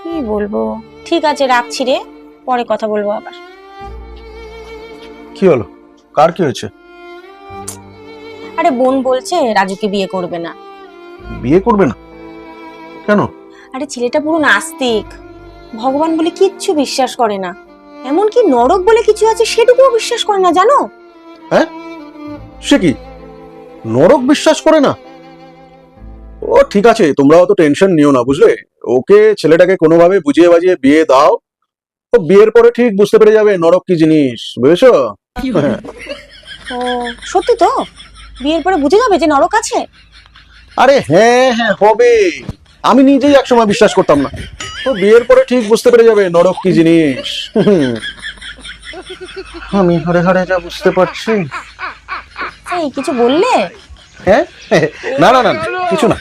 কি বলবো, ঠিক আছে রাখছি রে, পরে কথা বলবো আবার। কি হলো, কার কি হয়েছে? আরে বোন বলছে রাজুকে বিয়ে করবে না। বিয়ে করবে না কেন? আরে ছেলেটা পুরো নাস্তিক, ভগবান বলে কিচ্ছু বিশ্বাস করে না, এমনকি নরক বলে কিছু আছে সেটুকুও বিশ্বাস করে না, জানো? হ্যাঁ, সে কি নরক বিশ্বাস করে না? ও ঠিক আছে, তোমরা অত টেনশন নিও না, বুঝলে? ওকে, ছেলেটাকে কোনোভাবে বুঝিয়ে বাজিয়ে বিয়ে দাও, ও বিয়ের পরে ঠিক বুঝতে পেরে যাবে নরক কি জিনিস, বুঝেছো? হ্যাঁ। ও সত্যি তো, বিয়ের পরে বুঝে যাবে যে নরক আছে? আরে হ্যাঁ হ্যাঁ হবে, আমি নিজেই একসময় বিশ্বাস করতাম না, ও বিয়ের পরে ঠিক বুঝতে পেরে যাবে নরক কি জিনিস। আমি হারে হারে যা বুঝতে পারছি। এই কিছু বললে? হ্যাঁ, না না না না, কিছু না।